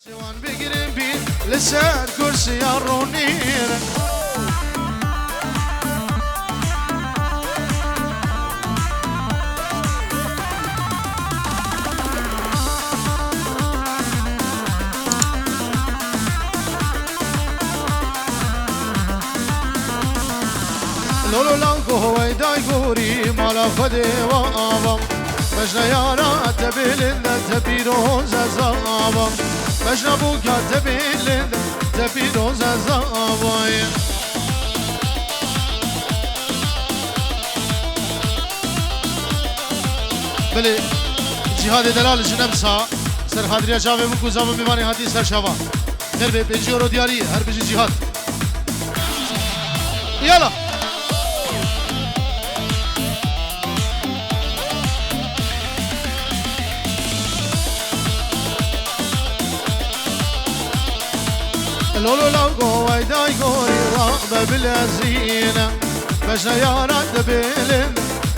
جوان بگیریم بین لسر کرسی رونیر لولو لانکو هوای دای گوری مالا خودی و آبام بجنا یارا تبیلند تبیروز از آبام بجنا بوکا تبیلند تبیروز از آبای بله جهاد دلال جنبسا سر حاضری جاوه مکو زاوه میوانی حدی سر شوا خیر به بجی رو دیاری هر بجی جهاد یالا لولو لانكو ويداي قوري رغبة بالزينة بجنا يارا تبيلن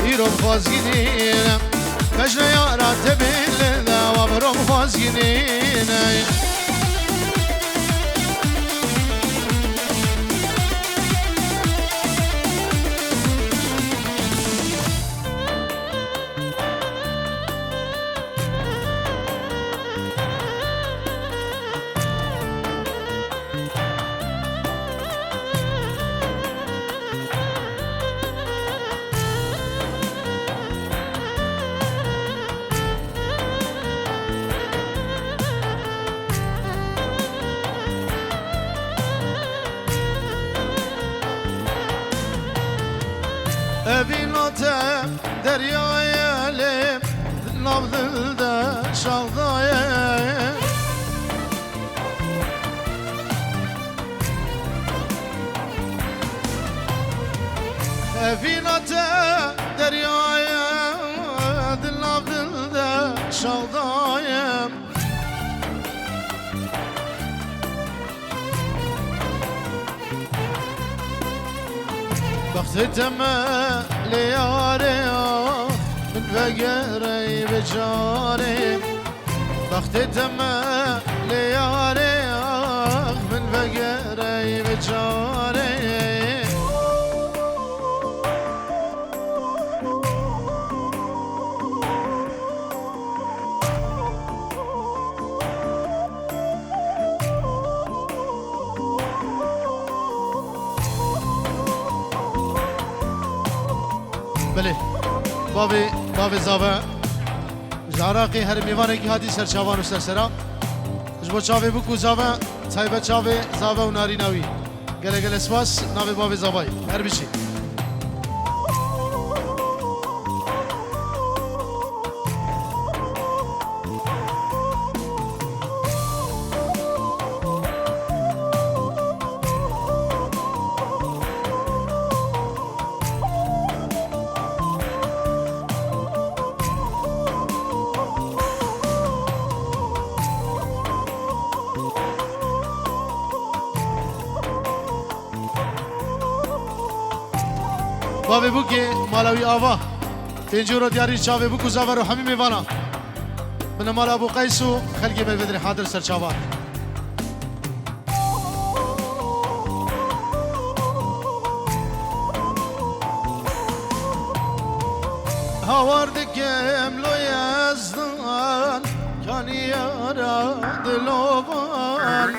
يروم خوازقينينا بجنا يارا تبيلن وابروم خوازقينينا بیناته دریای لب نبضده شغدایه بیناته دریای نبضده شغدایه بختتم لياري من فقري بجاري بختتم لياري من فقري بجاري بله بابی زاوه جاراقی هر میوانه که هادی سر چاوان و سر سرا جبو چاوه بکو زاوه تایبه چاوه زاوه و ناری ناوی گله گله سواس ناوی بابی زاوه هر بیشی بابی بوکی مالوی آوا پنجورو دیاری چاوی بوکو زاور و همی میوانا من مال ابو قیسو خلقی بالبدر حاضر سر چاوان هاوردکم لو یزدان کانی یارا دلوان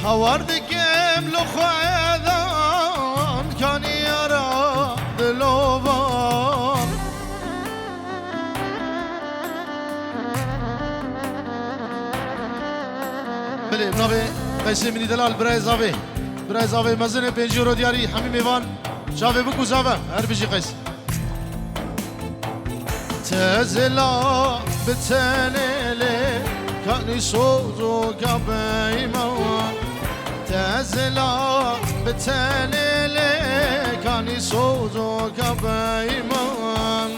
هاوردكم لخوادان كان يرى دلوان بله بنابه قيسي مني دلال براي زاوي مزن بنجورو دياري حمي ميوان شافي بكو زاوه هر بيجي قيسي تزلا بتنيلي كان يصوتو كبيمان تزلا بتنيلي كان يصوتو كبيمان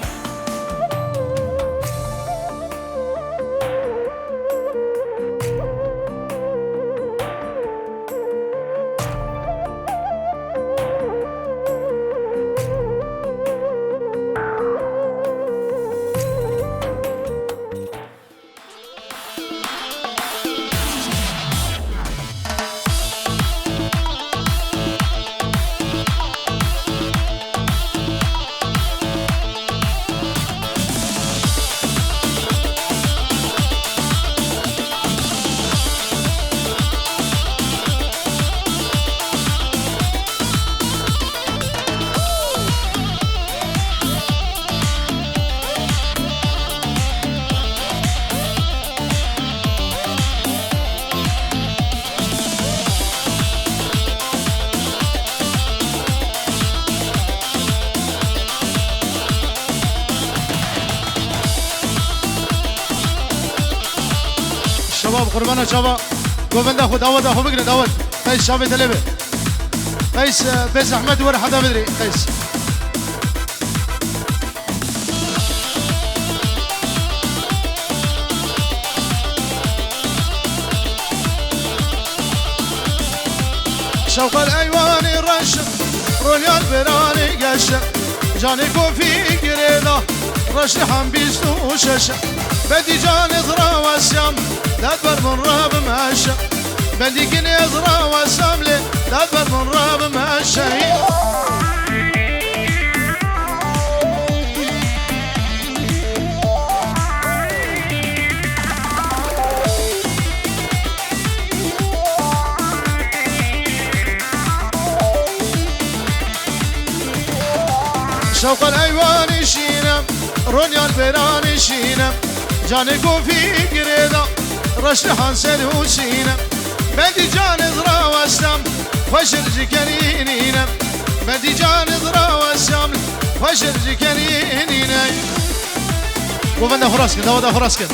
شاب قربانا شابا قوفندا خو دعوت اخو بقرا دعوت قيس شابي تلبي قيس بس احمد ور حدا بدري قيس شوق الايوان رشق روليا البراني قشق جاني كوفي قريضة رشد حم بيستو ششق بدي جاني ضرا وسام لا تبر من راب ماشق بدي كني ضرا وسام لي لا تبر من راب ماشق شوق الايوان شينا رونيا البران شينا جاني كوفي قريضة رشد حنسل وسينا بدي جاني ضرا وسام خوش رجكنينينا بدي جاني ضرا وسام خوش رجكنينينا وفندا فراسك داودا فراسك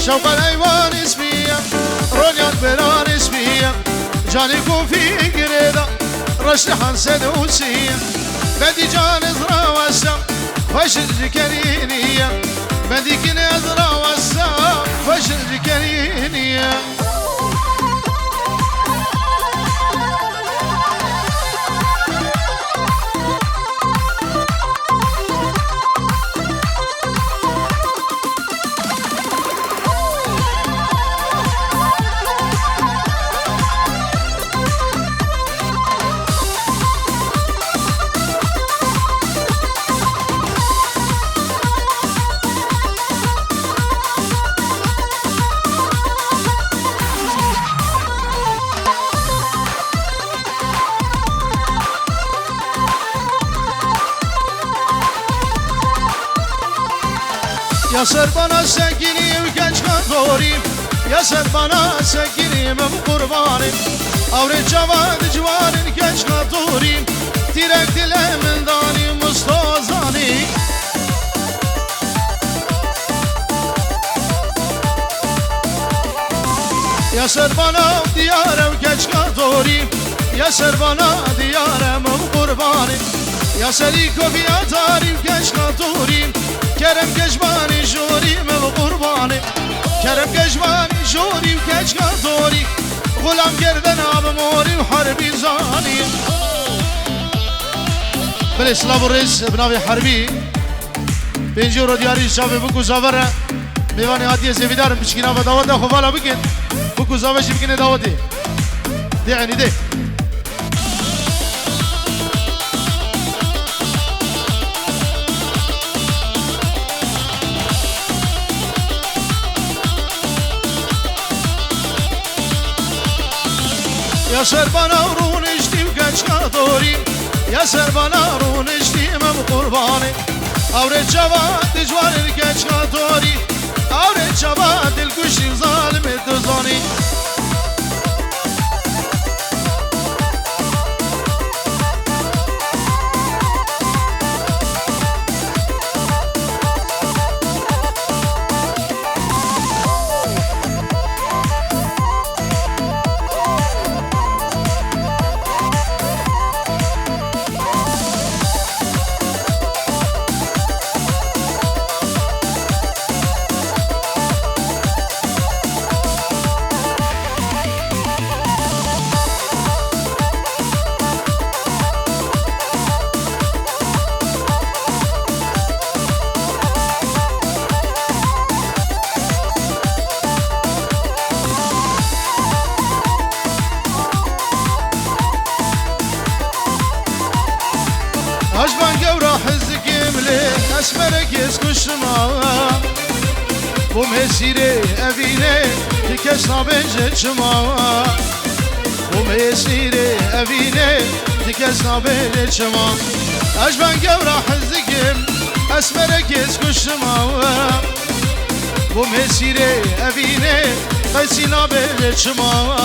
شوق الايوان اسمية رونيا البران اسمية جاني كوفي قريضة رشد حنسد وسية بدي جاني ضرا وسام خوش رجكنينية بدي كني ضرا وسام خوش رجكنينية يا سر بنا سكيني وكنش دوري يا سر بنا سكيني من قرباني اوري جواد جوان كنش دوري تيرك دل من داني مستوزاني يا سر بنا ديار وكنش دوري يا سر بنا ديار من قرباني يا سريكو في اتاري وكنش دوري كرم كجباني جوري من قرباني كرم كجباني جوري وكجكا دوري غلام گردن آب موري وحربي زاني بلي سلام الرئيس بناوي حربي بينجورو دياري شافي بكو زافره ميواني هاتيه زيفيدار بشكينا بداوته خفالا بكين بكو زافشي بكين داوتي دي عيني دي يا سربانا رونشتي وكشكا دوري يا سربانا رونشتي من قرباني اوري جواد جوان الكشكا دوري اوري جواد الكشي ظالم الدزاني عجبان قورا حزك يملي اسمرك يسكش ما ومسيري افيني تكسنا بنجت شما ومسيري افيني تكس نابل شما أجبان قورا حزقم أسمرك يسكش ما ومسيري أبيني قيسي نابل شما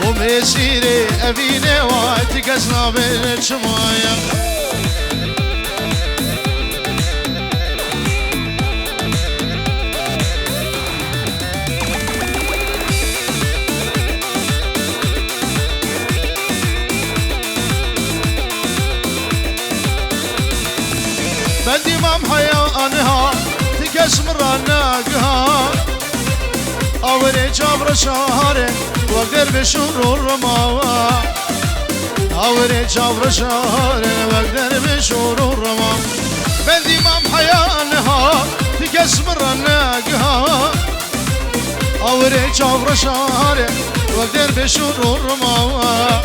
ومسيري أبيني وتكس نابل شما بدي مام حيانها تكش مراناقها أولي جابر شهر وقدر بشور الرما أولي جابر شهر وقدر بشور الرما بدي مام حيانها تكش مراناقها أولي جابر شهر وقدر بشور الرما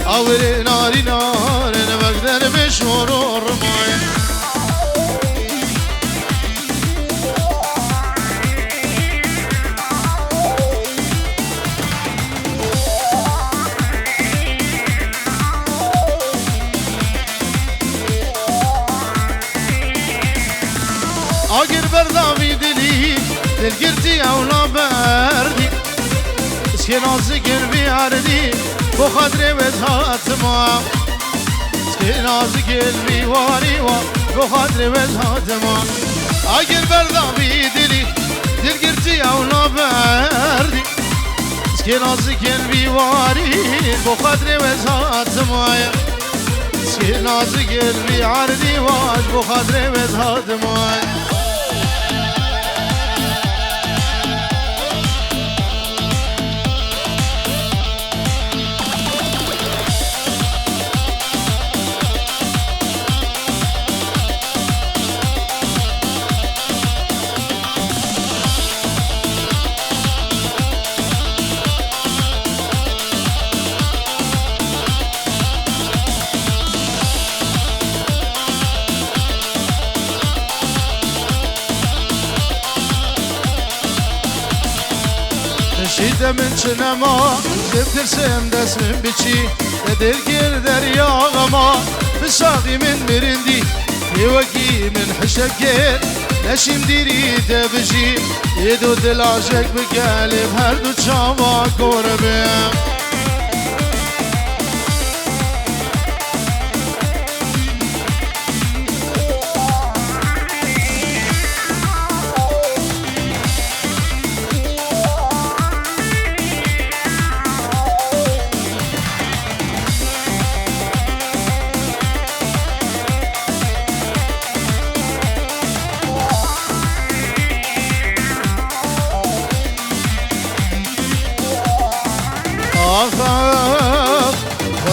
أولي ناري نار وقدر بشور الرما آگر برداوی دلی دل گرتی اولا بردی اسکی نازی گر بیاردی بو خاطر وزهات ما اسکی نازی گر بیواری و بو خاطر وزهات ما آگر برداوی دلی دل گرتی اولا بردی اسکی نازی گر بیواری بو خاطر وزهات ما اسکی نازی گر بیاردی و بو خاطر وزهات ما شیده من چنما دفترسم دست من بچی دلگیر دریاغما بساقی من مرندی یوکی من حشکر نشیم دیری تبجی یه دو دل عاشق بقلب هر دو چاوا قربم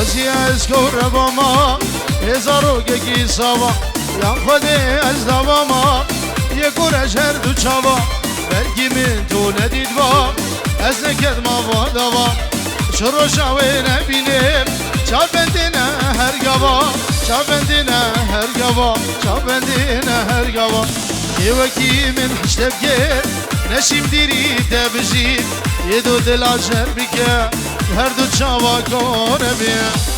وزی از کور باما هزارو گی سوا یا خود از دواما یه کورش هر دو چاوا بلگی من تو ندید با از نکد ما با دوا چرا شاوه نبینم چا بندینه هر گوا چا بندینه هر گوا چا بندینه هر گوا یه وکی من حشتب گیر نشیم دیری تبجید یه دو دل عجر بکه هر دو چاوا کنه بیا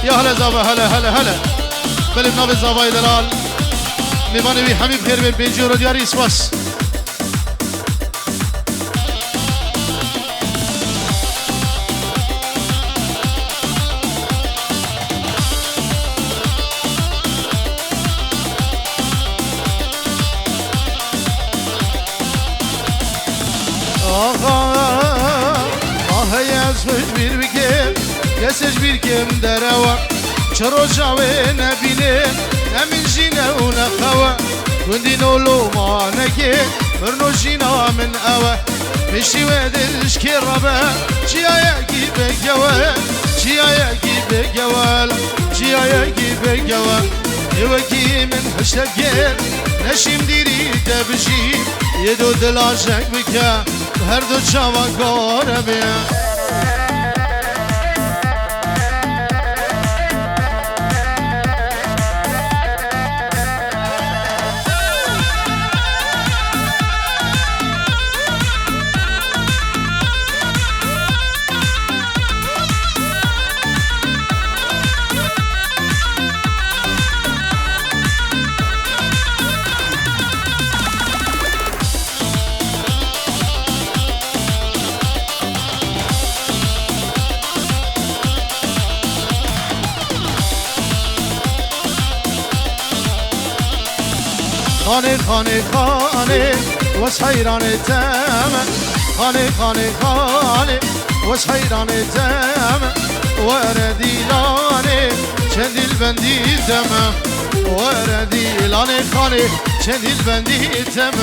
یا هلا زابا هلا هلا هلا بله بناب زابای دلال میوانه بی حمید خیر بین بینجی رو دیاری اسواس bir bikim, kesej bir kim dereva. Çaro şave ne bilim, ne min jine u ne khava. Kundi nolu ma neke, berno jina min ava. Mişi ve diş ki rabe, çiyaya gibi geva, çiyaya gibi geva, çiyaya gibi geva. Yevki min hıştep gel, neşim diri tebşi, yedo dilaşek bike, her do çava korebe. خانه خانه خانه وس حیران تم خانه خانه خانه وس حیران تم وردی لانه چندیل بندی تم وردی لانه خانه چندیل بندی تم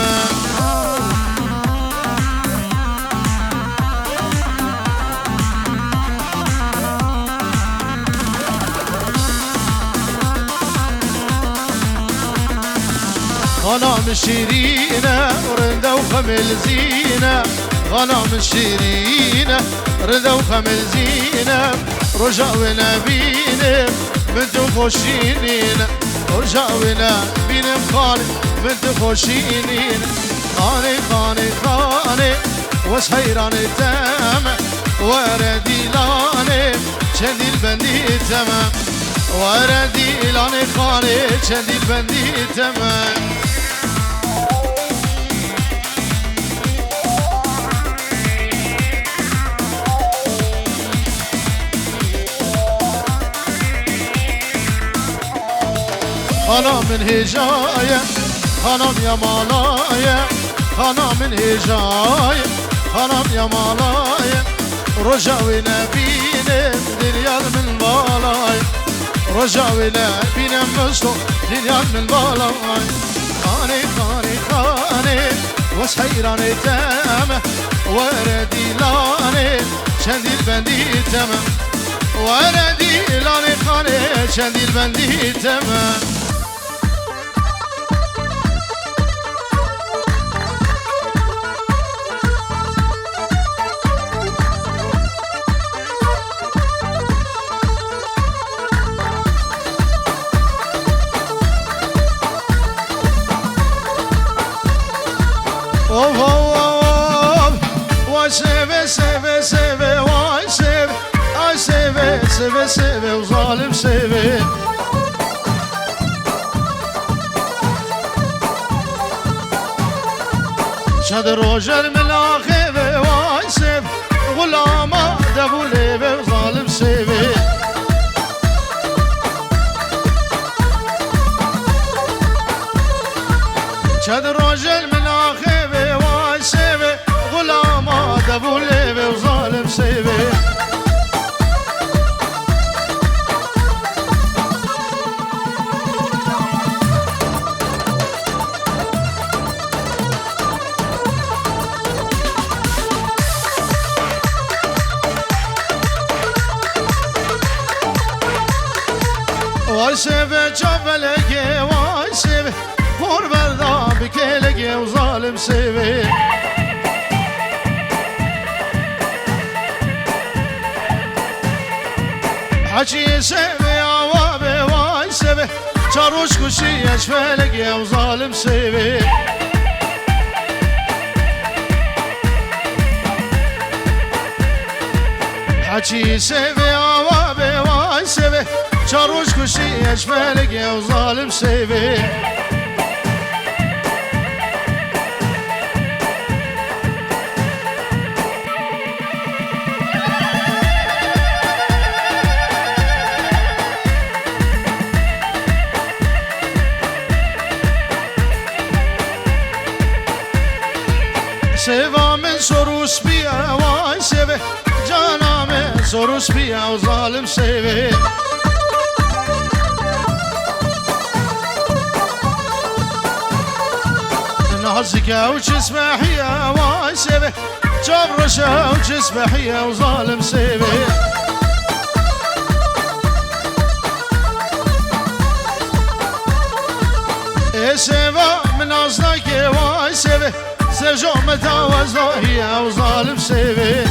غنام شيرينة ردة وخمل زينة غنام شيرينة ردة وخمل زينة رجع ونبينا بنت خوشينين رجع ونبينا خالي بنت خوشينين خاني خاني خاني وسحيران تام وردي لاني شندي البندي تمام وردي لاني خاني شندي البندي تمام خانا من هجاية خانم يا مالايا خانا من هجاية خانم يا مالايا رجع ونبينا دنيا من بالاي رجع ونبينا مشتو دنيا من بالاي خاني خاني خاني وسحيران تام وردي لاني شندي البندي تام وردي لاني خاني شندي البندي تام سيفي سيفي وظالم سيفي شد روجر من آخيفي واي سيف غلاما دبو ليفي وظالم سيفي شد روجر من آخيفي واي سيفي غلاما دبو ليفي وظالم سيفي وای سیوه چاپلگه وای سیوه پر بردا بکلگه و ظالم سیوه حچی سیوه آوابه وای سیوه چاروش کشیش فلگه و ظالم سیوه حچی سیوه آوابه وای سیوه چاروش کشی اشفلگه و ظالم سیوه سیوا من سروس بیا وای سیوه جانا من سروس بیا و ظالم سیوه نهزكا وجسمحية واي سيبه جبرشة وجسمحية وظالم سيبه اي سيبه من أصلك واي سيبه سرجو متاوز هي وظالم سيبه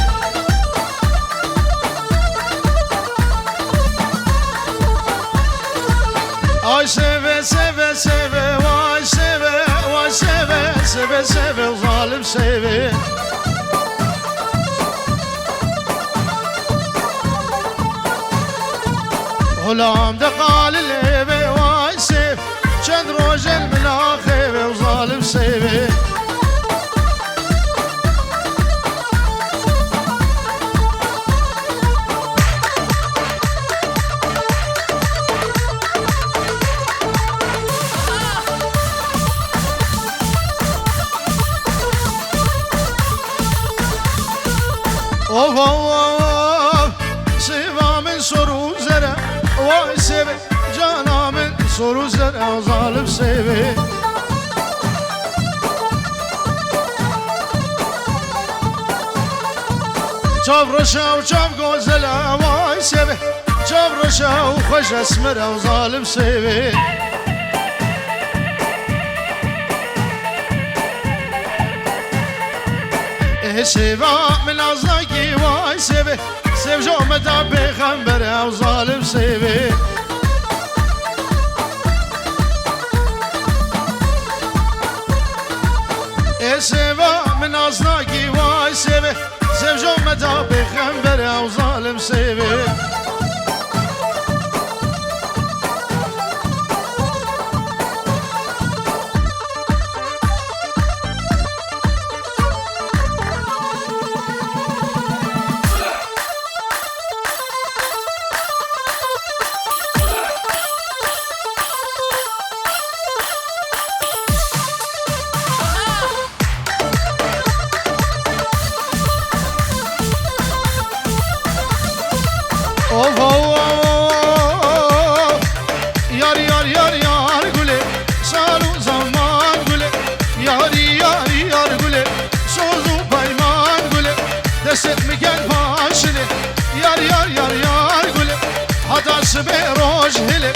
اي سيبه سيبه سيبه واي سيبه واي سيبه سيبه سيبه وظالم سيبه غلام دقال الليبه واي سيف شد روجل من آخيبه وظالم سيبه Of of Sevamın soru zere Vay seve Canamın soru zere Zalim seve Çav roşa u çav gözele Vay seve Çav roşa u خوش اسمره و ظالم seve سیوا من از نگی وای سیوه سیو جامده پیغمبره و ظالم سیوه سیوا من از نگی وای سیوه سیو جامده پیغمبره و ظالم سیوه Of of Yar yar yar yar güle Salu zaman güle Yar yar yar güle Sozu payman güle Destek mi gel başını Yar yar yar yar güle Hatası be roj hele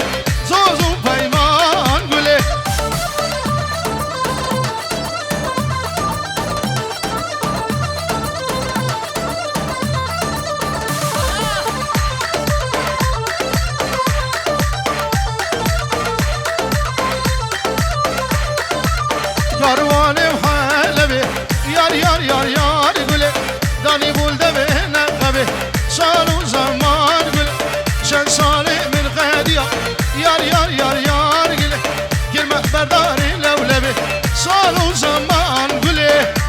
Sozu payman güle Karvanım halebi Yar yar yar yar güle Dani bul de bene kabi Salu zaman güle Şen salimin gadiya Yar yar yar yar güle Girme berdari levlebi Salu zaman güle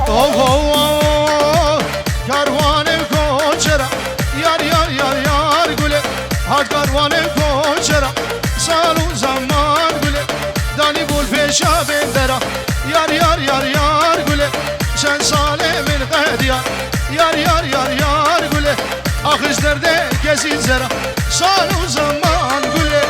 Oh oh oh Karvanım koçera Yar yar yar yar güle Had karvanım koçera Salu zaman güle Dani bul peşa bendera Yar yar yar yar güle Şen salimin gadiya Yar yar yar yar güle Akışlarda kesin zera Salu zaman güle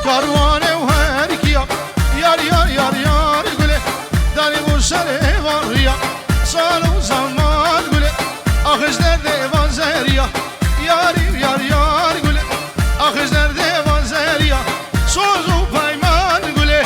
Karvanı her kiya Yar yar yar yar güle Dani bu sere var ya Salu zaman güle Akışlar devan zeriya Yar yar yar güle Akışlar devan zeriya Sozu payman güle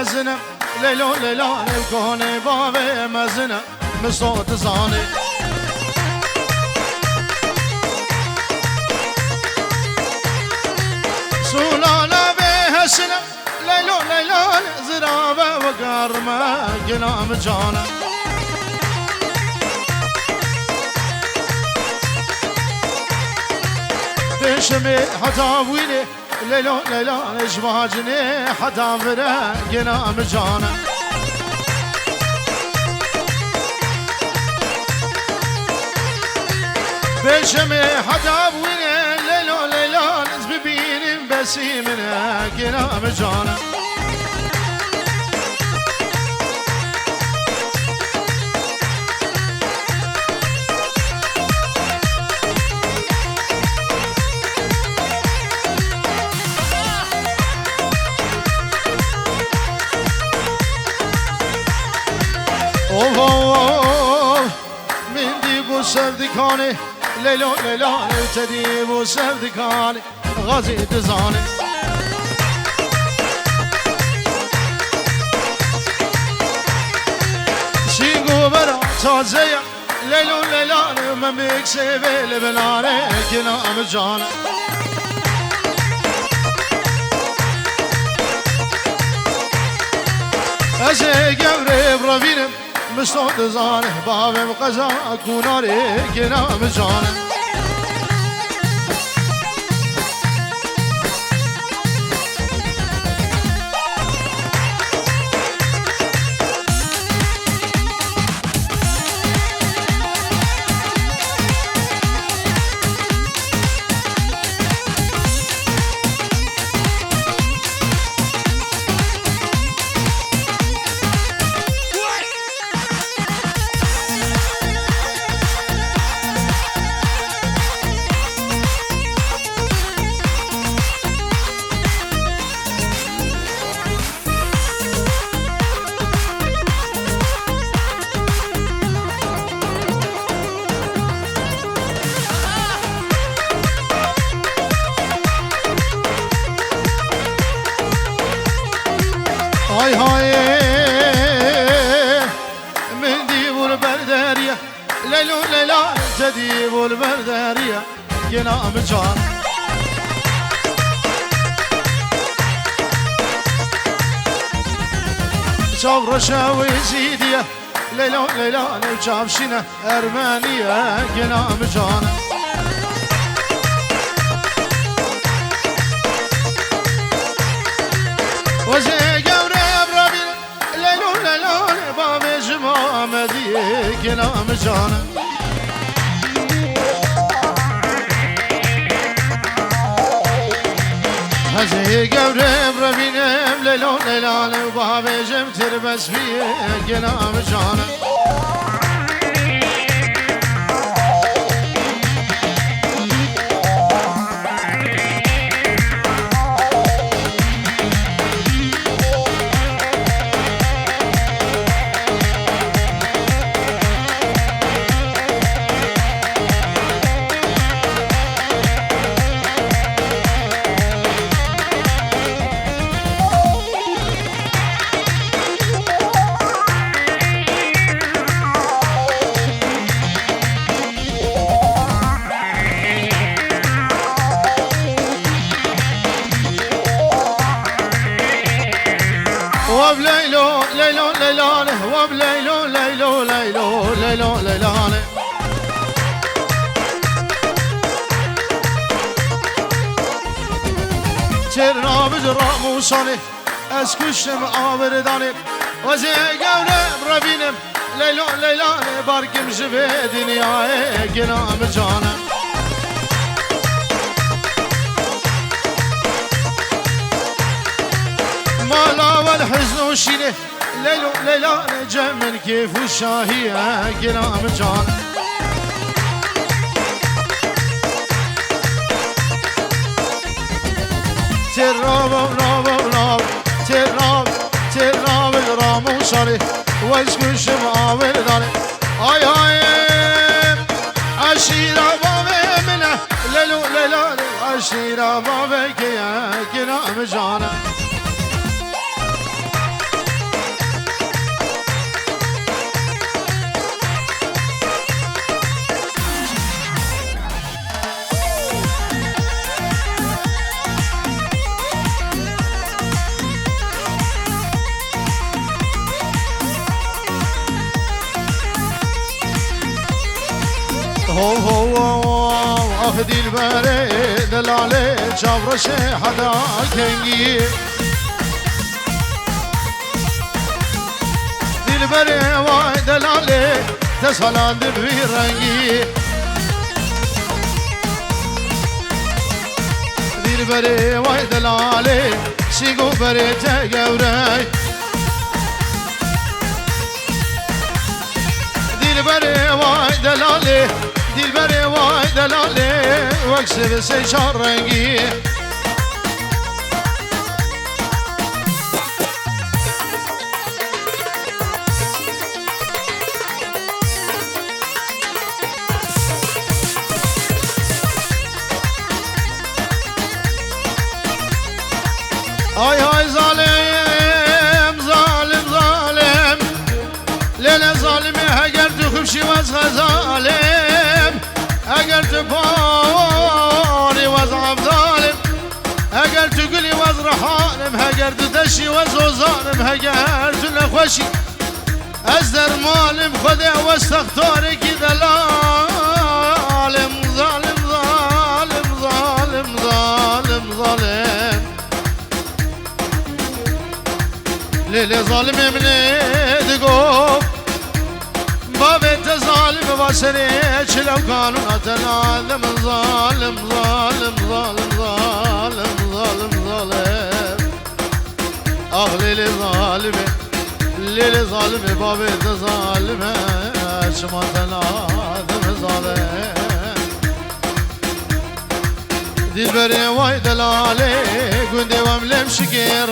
مزنه لیلا لیلا کهنه باب مزنه مصوت زاني سولانا بها سنة ليلو ليلو زرابة وقرمة قنام جانا تشمي حتى ويني ليلو ليلو اشباجني حتى فرا قنام جانا بشمي حتى ويني ليلو ليلو ببين بسيمنا قنام جانا من دیبو سردکانه لیلو لیلانه تدیبو سردکانه غازی دزانه شینگو برا تازه لیلو لیلانه من بکسه بیل بلانه کنام جانه ازه گوره برابینم مستوت زانه بابم قزا کناره کنام جانه هاي هاي من ديب البردارية ليلو ليلا تديب البردارية قنام جان شاف رشاوي زيدية ليلو ليلا نجاب شنا أرمانية قنام جان وزي كلام جانا هزي قبرب ربينم ليلو ليلان وبابي جم تربس فيه كلام جانا وبليلو ليلو ليلانه وبليلو ليلو ليلو ليلو ليلانه جرنا بجرا موسانه اسكشم آوردانه وزي قولم ربينم ليلو ليلانه باركم شبه دنياه قنام جانه مالا والحزن وشيله ليلو ليلانه جمن كيف وشاهيه قنام جانه تراب راب تراب تراب رامو شاري واسكش معاول داري اي هاي عشيرة بابي منه ليلو ليلاني عشيرة بابي كيا كنام جانا هو هو آخ دل بره دلاله چاورش حدا کنگی دل بره وای دلاله تسالان دل بی رنگی دل بره وای دلاله شیگو بره تگوره دل بره وای دلاله دل بره وای دلاله وکسه سه چار رنگی آی آی ظالم ظالم ظالم لیل ظالمه اگر تو خوبشی وز ظالم اگر تو پاری وز ظالم اگر تو گلی وز رحانم اگر تو دشی وز ظالم اگر تو نخوشی از در مالم خدا و استختاری کی دلالم ظالم ظالم ظالم ظالم ظالم لیل ظالم منه دگو بابت ظالم واسره چلو قانونات العالم ظالم ظالم ظالم ظالم ظالم ظالم آخ لیل ظالم بابت ظالم چمات العالم ظالم دل بره وای دلاله گنده وملم شکر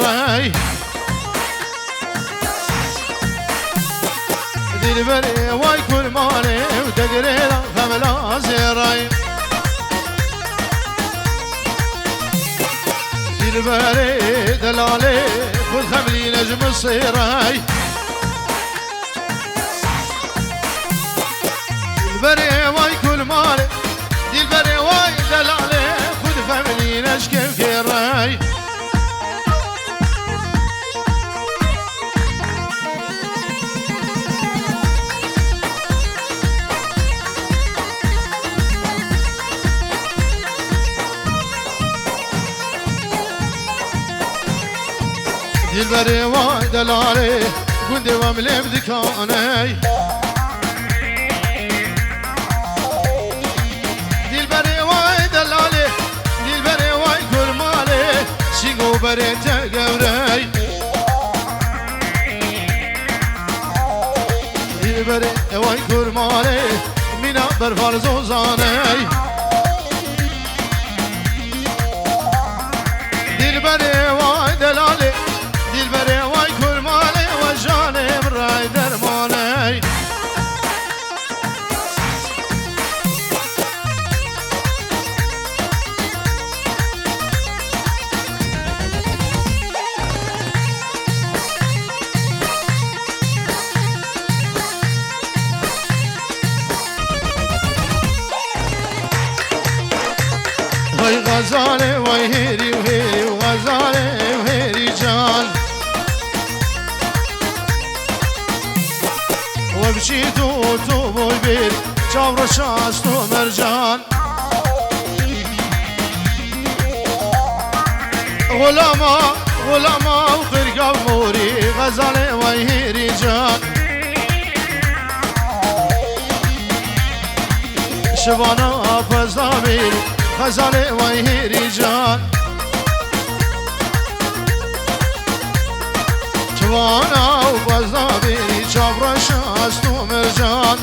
دل بره وای کل مانه و تقریرا خملا زیرائی دل بره دلاله خود خملی نجم الصیرائی دل بره وای کل مانه دل بره وای دلاله خود خملی نجم فیرائی دل بره وای دلاله گنده و ملم دکانه دل بره وای دلاله دل بره وای کرماله شیگو بره تگوره دل بره وای کرماله مینا بر فرزوزانه دل بره وای دلاله دل بره وای کرماله و جانم رای درمانه وای غزاله وای هیری و هیری و غزاله و هیری جان وبشي تو بوي بير جاور شاس تو مرجان غلاما وخرقة وموري غزالة وهي رجال شبانا فزامير غزالة وهي رجال شبانا وفزامير جاور شاس تو مرجان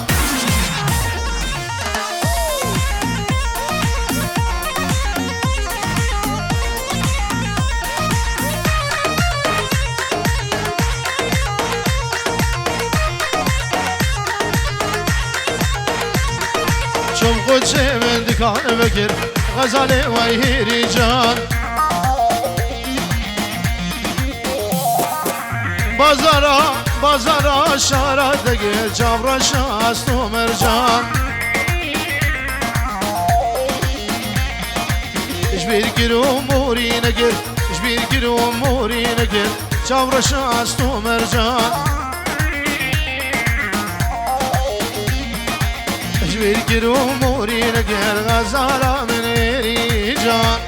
شوف قدسي من دكان بكر غزالي وهي رجال بازارا شارع دقل جابرا شاست و مرجان اجبير كيلو اموري نقل اجبير كيلو اموري نقل جابرا شاست و مرجان جویر گرو موری نگر غزالا من ایری جان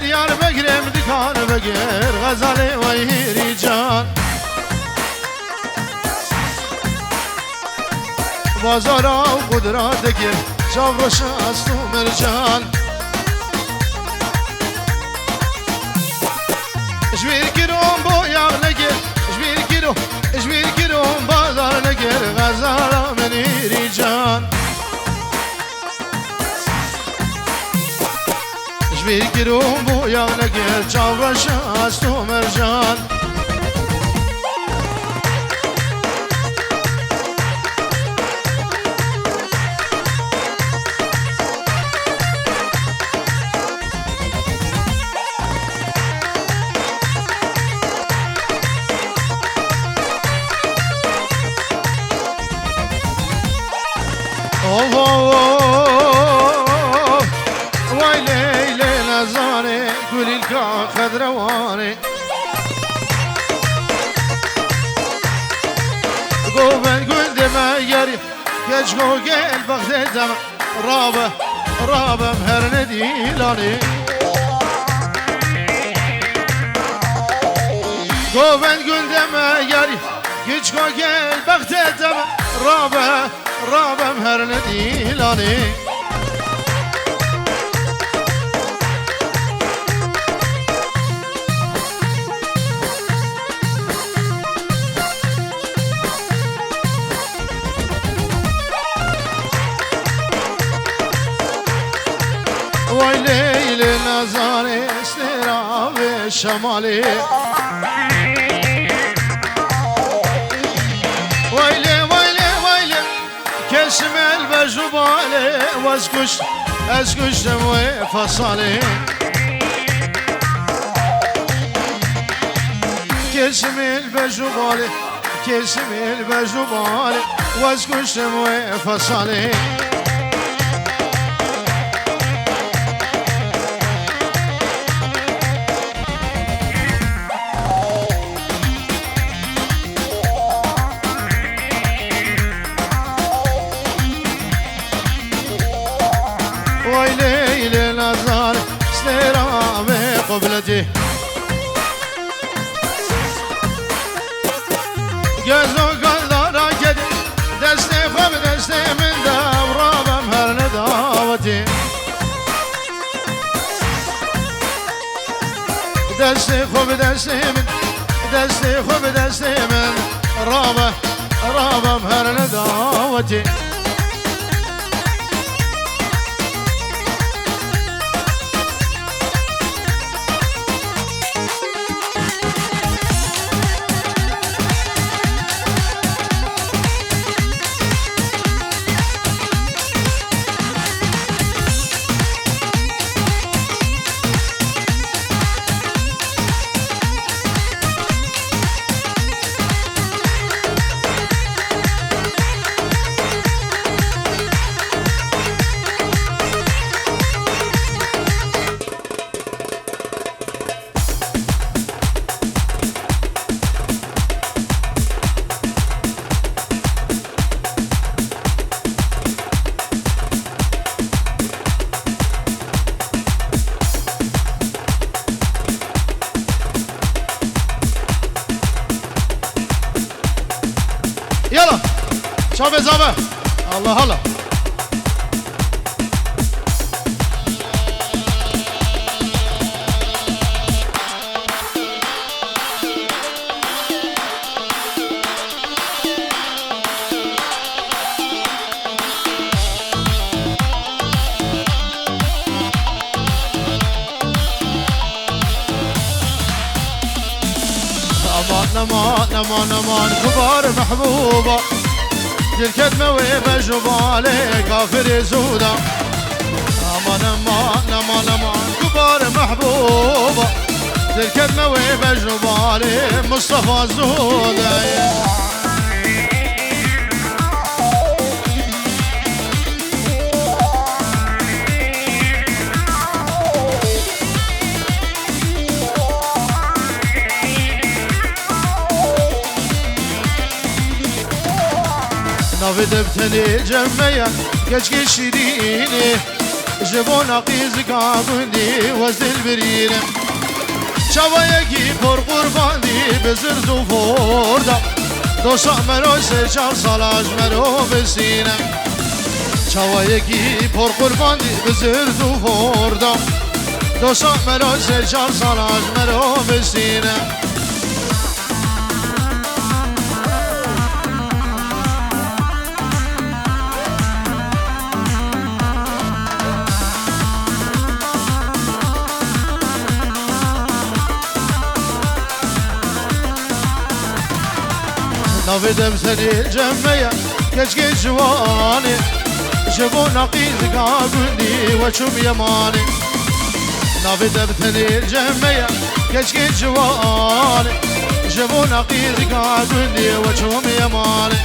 دیار بگیرم دکان بگیر غزاله و ایری جان بازارا و قدرات دگیر چاوروش از تو مرجان جویر گیرم با یاغ نگیر جویر گیرم بازار نگیر غزالا من ایری جان جویر گیرم با یاغ نگیر چاوروش از تو مرجان وای لیل نزانه گلی که خضروانه گوبن گل دمگری کج گل بخت دم رابم هر ندیلانه گوبن گل دمگری کج گل بخت دم رابم هر ندیلانه وای لیل نزانه استرا و شمالی وایلی کشم البجباله از کشتم و فصاله کشم البجباله از کشتم و فصاله وای لیل نزار استرام قبلتي گزو گلدارا کدی دست خوب دست من دورابم هر نداوتی دست خوب دست من رابم هر نداوتی يلا شوف يا زابه الله هلا نمان كبار محبوبة الكدمة وبجبالي كافر زودا نمان كبار محبوبة الكلمة وبجنب علي مصطفى الزوداية نافي دبتني جميع كشكي شيريني جبونا قيزك عقندي وزد البرينة شوايكي پر قرباندي بزرد و فردا دوسا مرو سه سالاج مرو بسینه شوايكي پر قرباندي بزرد و فردا دوسا مرو سه سالاج مرو بسینه نافدم سني جميع كشكي جواني جبو نقيز قاقندي وشم يماني نافدم سني جميع كشكي جواني جبو نقيز قاقندي وشم يماني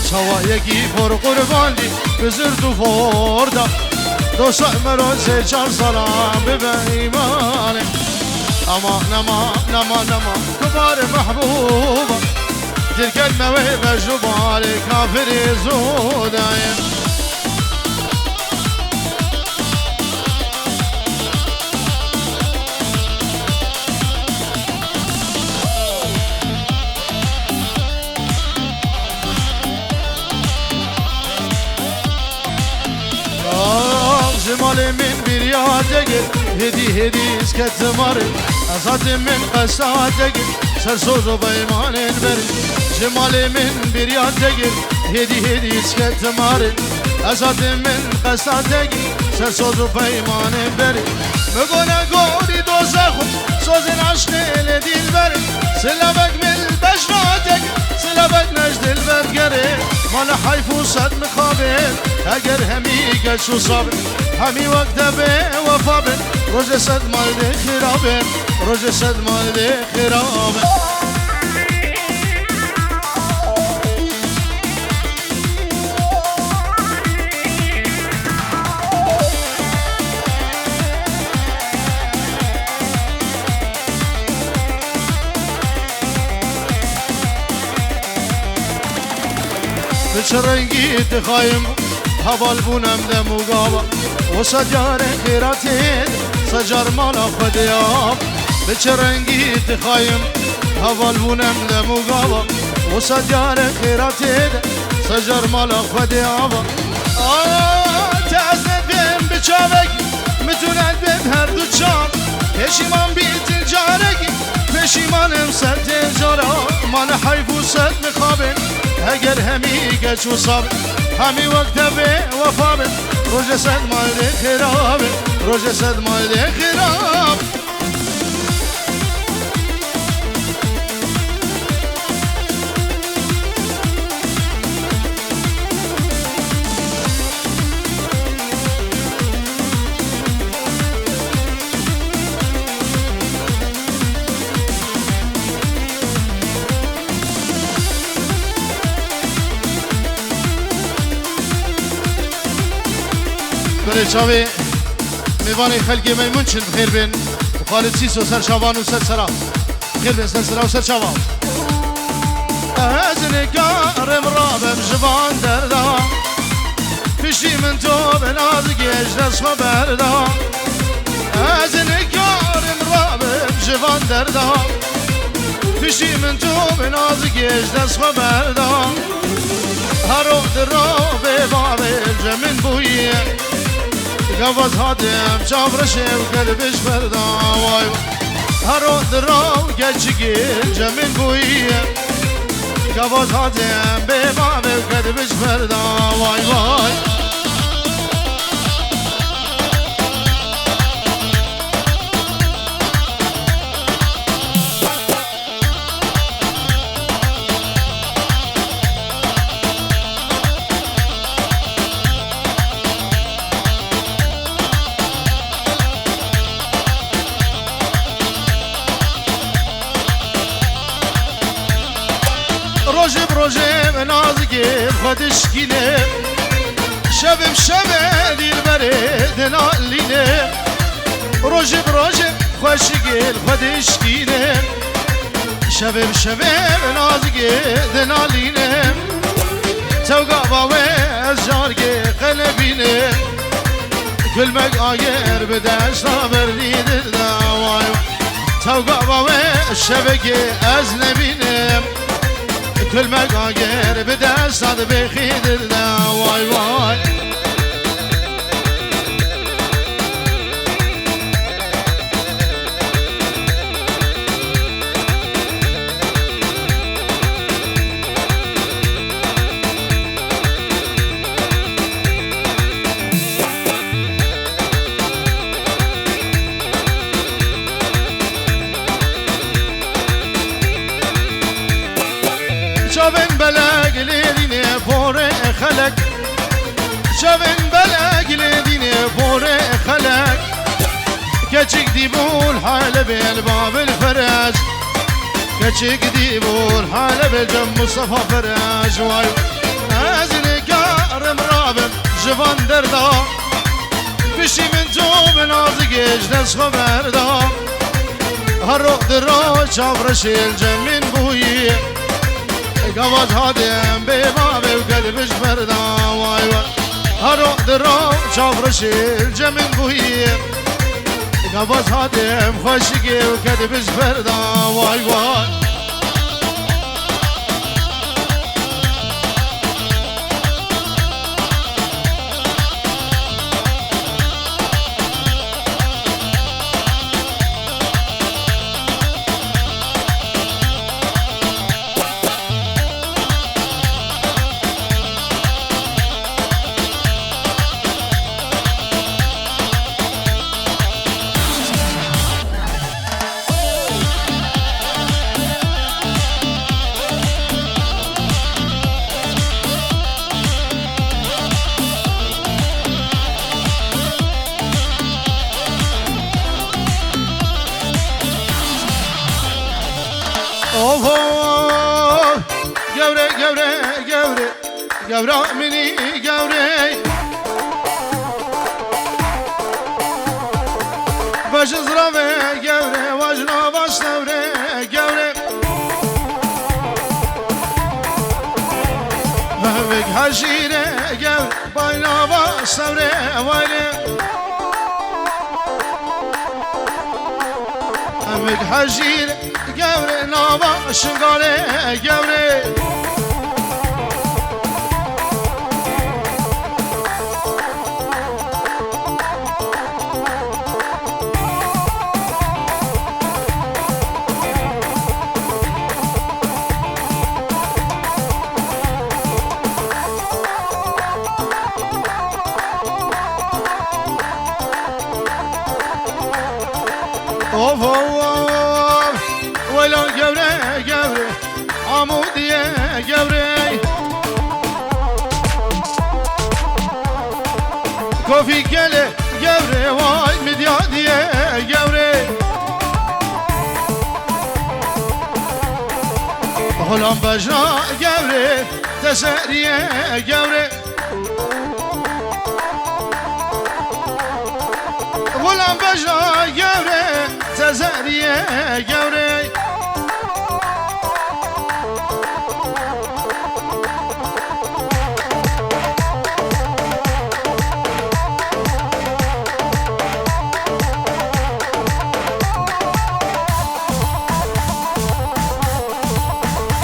شوايكي فور قرباندي بزرد فوردا دوسا مرون سيشار سلام ببايماني اما نما كبار محبوبة تلك الموهبة جبالي كافر زودايا جمالي من برياتك هدي اسكت مري أصاد من قساتك سرسوز بيمان بري جمالي من برياتك هدي اسكت مري أصاد من قساتك سرسوز بيمان بري مقونا قولي دوزخو سوز العشق لدي البري سلامك من بشراتك سلامك نجد البرقري مانا حيفو صد مخابر اگر همي قلشو صابر همي وقت به وفابر روز صد مال دي خرابر روز صد مال دي خرابر بچرنگی تخایم حوال بونم دم و گابا و سجار خیراتید سجار مالا خدیاب بچرنگی تخایم حوال بونم دم و گابا و سجار خیراتید سجار مالا خدیاب تأذن بیم بچاوک متوند بیم هر دو چار پشیمان بیت جارکی پشیمانم سر تجارا من حیفو سد مخابن اگر همی گچ و صابر همی وقت به وفابن روز صد مال ده خرابه روز صد مال ده خراب بله چاوی میوانی خلقی میمون چند بخیر بین و خالد سیسو سر شابان و سر سرا بخیر بین سر سرا و سر شابان از نگارم رابم جوان دردا پیشی من تو به نازگیش دست بردا از نگارم رابم جوان دردا پیشی من تو به نازگیش دست بردا هر وقت را به بابل جمن بویه قفز هادم چافرشه و قلبش بردا وای هر وقت را گچگیر جمن بویه قفز هادم به بابل قلبش بردا وای وای نازگی خودش گینه شبم شب دیر بره دلالینه روژب خوشگی خودش گینه شبم شب نازگی دلالینه توقع باوی از جارگی قلبینه كلمك آير بداش بردي دلداواي توقع باوي الشبكة أزنبينم كلمك آير بداش بخي دلداواي واي شابن بلاق لديني فور خلق شابن بلاق لديني فور خلق كتشك ديبول حال بالباب الفراج كتشك ديبول حال بالجم مصطفى فراج واي ازني كارم رابم جبان دردا بشي من تو بنازقش دس خبردا هروق درو شافرشي الجمين بويه قواز هادم بباب وقلبش بردا واي واي هرو درو شاف رشيل جمن بويه قواز هادم خوشقي وقلبش بردا واي واي قورا مني قوري باش زرافي قوري واجنا باش ثوري قوري همك حشيري قوري باينا باش ثوري ويلي همك حشيري قوري نابا شنقالي قوري اوف اوف ولا قوري قوري عمودي قوري كوفي كله قوري واي مديادي قوري هلام بجنا قوري تسري قوري هلام بجنا قوري تزاريه قوري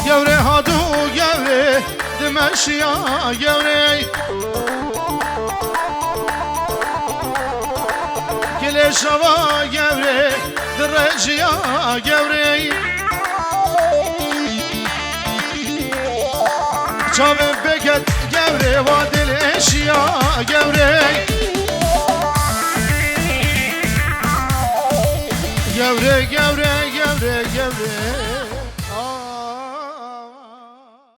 قوري هادو قوري دمشيا قوري كل شوا قوري درجيا قوري شاب بكت قوري وادي الاشياء قوري قوري قوري قوري قوري